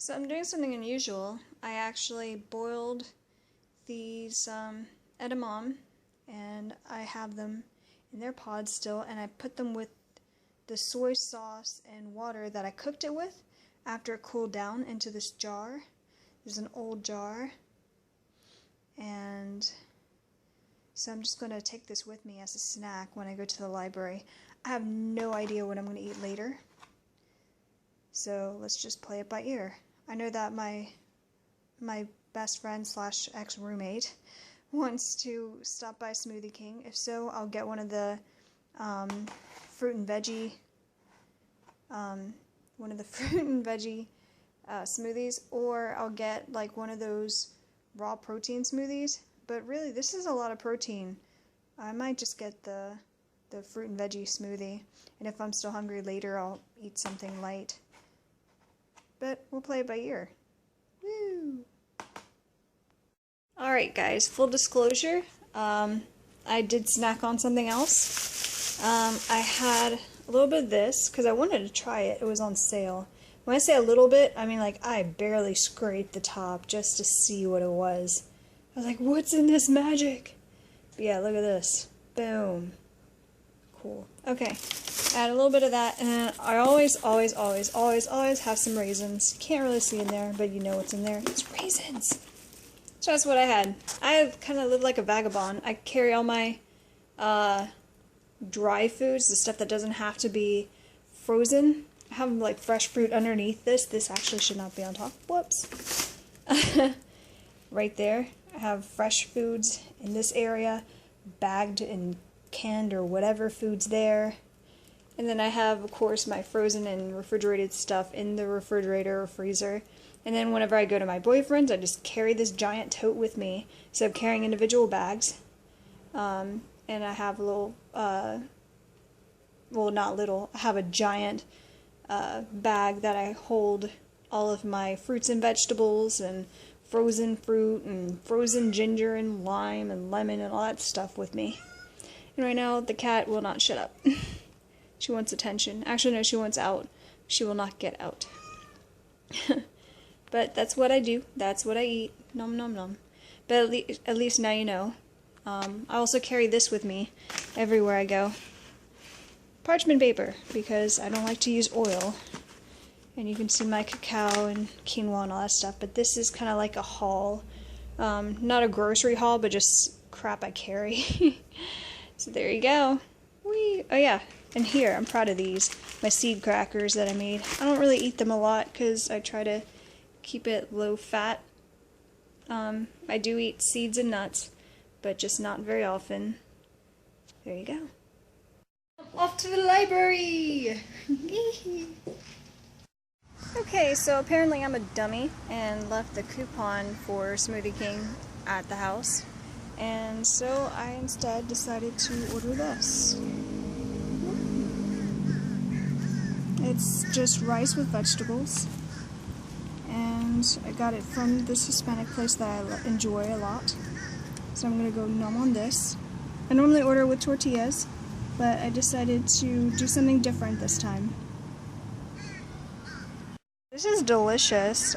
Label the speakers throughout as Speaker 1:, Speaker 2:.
Speaker 1: So I'm doing something unusual. I actually boiled these edamame, and I have them in their pods still, and I put them with the soy sauce and water that I cooked it with after it cooled down into this jar. This is an old jar, and so I'm just going to take this with me as a snack when I go to the library. I have no idea what I'm going to eat later, so let's just play it by ear. I know that my best friend slash ex-roommate wants to stop by Smoothie King. If so, I'll get one of the fruit and veggie smoothies, or I'll get like one of those raw protein smoothies. But really, this is a lot of protein. I might just get the fruit and veggie smoothie, and if I'm still hungry later, I'll eat something light. But we'll play it by ear. Woo! Alright guys, full disclosure, I did snack on something else. I had a little bit of this, because I wanted to try it. It was on sale. When I say a little bit, I mean like I barely scraped the top just to see what it was. I was like, what's in this magic? But yeah, look at this. Boom. Cool. Okay. Add a little bit of that, and I always have some raisins. You can't really see in there, but you know what's in there. It's raisins. So that's what I had. I kind of live like a vagabond. I carry all my dry foods, the stuff that doesn't have to be frozen. I have like fresh fruit underneath this. This actually should not be on top. Whoops. Right there. I have fresh foods in this area, bagged and canned or whatever foods there. And then I have, of course, my frozen and refrigerated stuff in the refrigerator or freezer. And then whenever I go to my boyfriend's, I just carry this giant tote with me instead of carrying individual bags. And I have a little, well, not little, I have a giant bag that I hold all of my fruits and vegetables and frozen fruit and frozen ginger and lime and lemon and all that stuff with me. And right now, the cat will not shut up. She wants attention. Actually, no, she wants out. She will not get out. But that's what I do. That's what I eat. Nom nom nom. But at least now you know. I also carry this with me everywhere I go. Parchment paper, because I don't like to use oil. And you can see my cacao and quinoa and all that stuff. But this is kind of like a haul. Not a grocery haul, but just crap I carry. So there you go. Whee! Oh yeah. And here, I'm proud of these, my seed crackers that I made. I don't really eat them a lot because I try to keep it low fat. I do eat seeds and nuts, but just not very often. There you go. Off to the library! Okay, so apparently I'm a dummy and left the coupon for Smoothie King at the house. And so I instead decided to order this. It's just rice with vegetables, and I got it from this Hispanic place that I enjoy a lot. So I'm going to go numb on this. I normally order with tortillas, but I decided to do something different this time. This is delicious.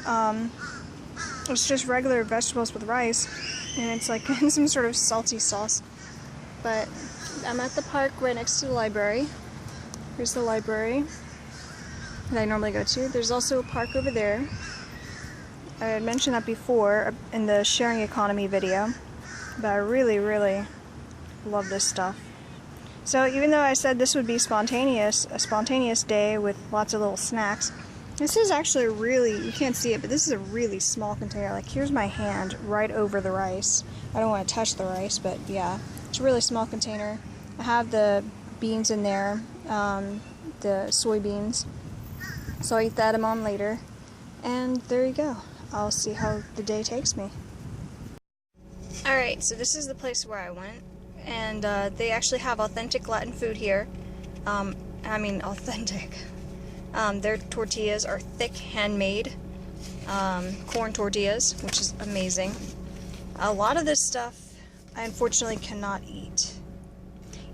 Speaker 1: It's just regular vegetables with rice, and it's like in some sort of salty sauce. But I'm at the park right next to the library. Here's the library that I normally go to. There's also a park over there. I had mentioned that before in the sharing economy video, but I really love this stuff. So even though I said this would be spontaneous, a spontaneous day with lots of little snacks, this is actually really, you can't see it, but this is a really small container. Like here's my hand right over the rice. I don't want to touch the rice, but yeah, it's a really small container. I have the beans in there, the soybeans. So I'll eat the edamame later, and there you go. I'll see how the day takes me. Alright, so this is the place where I went, and they actually have authentic Latin food here. I mean authentic. Their tortillas are thick, handmade, corn tortillas, which is amazing. A lot of this stuff I unfortunately cannot eat.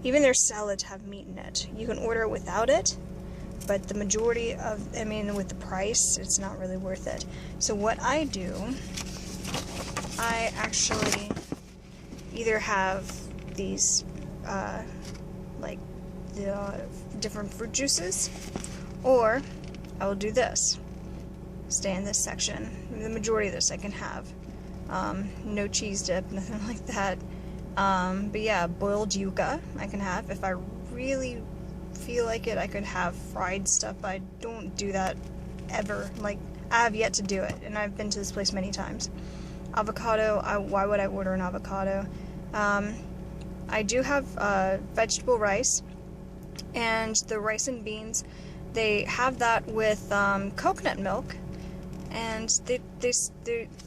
Speaker 1: Even their salads have meat in it. You can order it without it, but the majority of, I mean, with the price, it's not really worth it. So what I do, I actually either have these, like the different fruit juices, or I will do this. Stay in this section. The majority of this I can have. No cheese dip, nothing like that. But yeah, boiled yuca I can have. If I really feel like it, I could have fried stuff, but I don't do that ever. Like, I have yet to do it, and I've been to this place many times. Avocado, why would I order an avocado? I do have vegetable rice, and the rice and beans, they have that with coconut milk, and this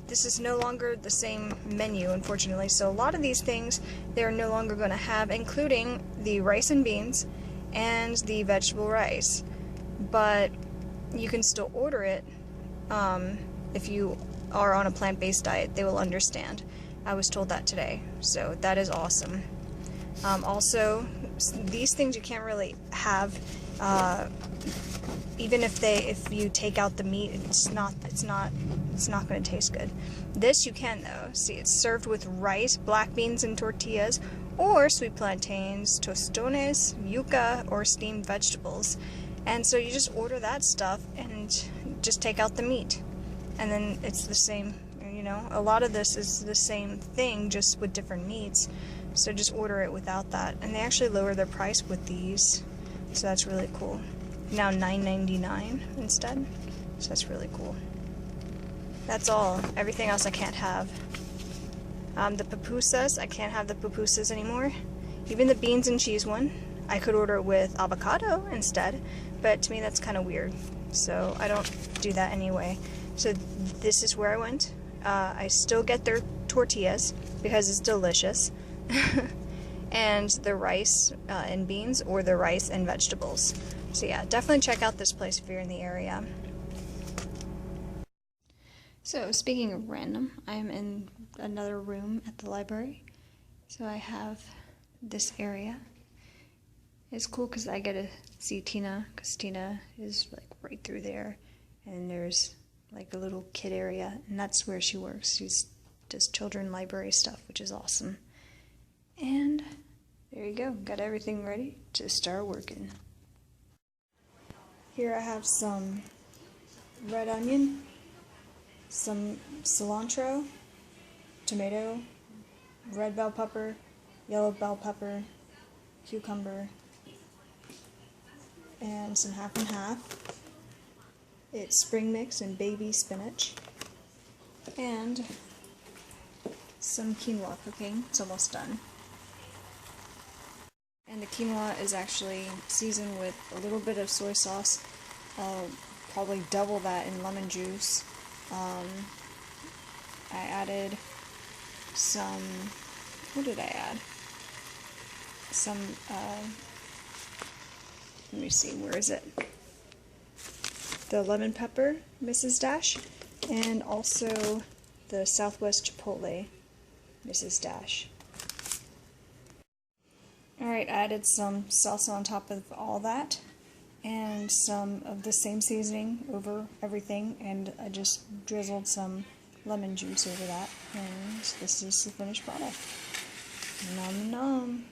Speaker 1: is no longer the same menu, unfortunately. So a lot of these things they're no longer going to have, including the rice and beans and the vegetable rice. But you can still order it if you are on a plant-based diet. They will understand. I was told that today, so that is awesome. Also, these things you can't really have. Even if you take out the meat, it's not going to taste good. This you can though. See, it's served with rice, black beans, and tortillas, or sweet plantains, tostones, yuca, or steamed vegetables. And so you just order that stuff and just take out the meat, and then it's the same. You know, a lot of this is the same thing, just with different meats. So just order it without that. And they actually lower their price with these, so that's really cool. Now $9.99 instead, so that's really cool. That's all. Everything else I can't have. The pupusas, I can't have the pupusas anymore. Even the beans and cheese one, I could order it with avocado instead, but to me that's kind of weird, so I don't do that anyway. So this is where I went. I still get their tortillas because it's delicious. And the rice and beans, or the rice and vegetables. So yeah, definitely check out this place if you're in the area. So speaking of random, I'm in another room at the library. So I have this area. It's cool because I get to see Tina, because Tina is like right through there. And there's like a little kid area, and that's where she works. She does children library stuff, which is awesome. And there you go, got everything ready to start working. Here I have some red onion, some cilantro, tomato, red bell pepper, yellow bell pepper, cucumber, and some half and half. It's spring mix and baby spinach, and some quinoa cooking. It's almost done. And the quinoa is actually seasoned with a little bit of soy sauce. I'll probably double that in lemon juice. I added some, what did I add? Some, let me see, where is it? The lemon pepper, Mrs. Dash, and also the Southwest Chipotle, Mrs. Dash. Alright, I added some salsa on top of all that, and some of the same seasoning over everything, and I just drizzled some lemon juice over that, and this is the finished product. Nom nom.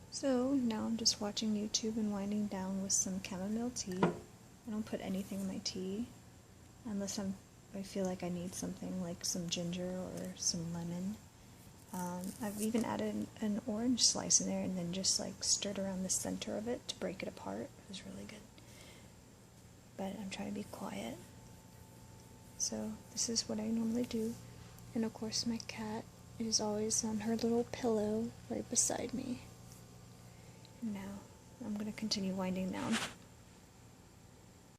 Speaker 1: So now I'm just watching YouTube and winding down with some chamomile tea. I don't put anything in my tea unless I feel like I need something, like some ginger or some lemon. I've even added an orange slice in there and then just like stirred around the center of it to break it apart. It was really good. But I'm trying to be quiet. So this is what I normally do. And of course my cat is always on her little pillow right beside me. Now, I'm going to continue winding down.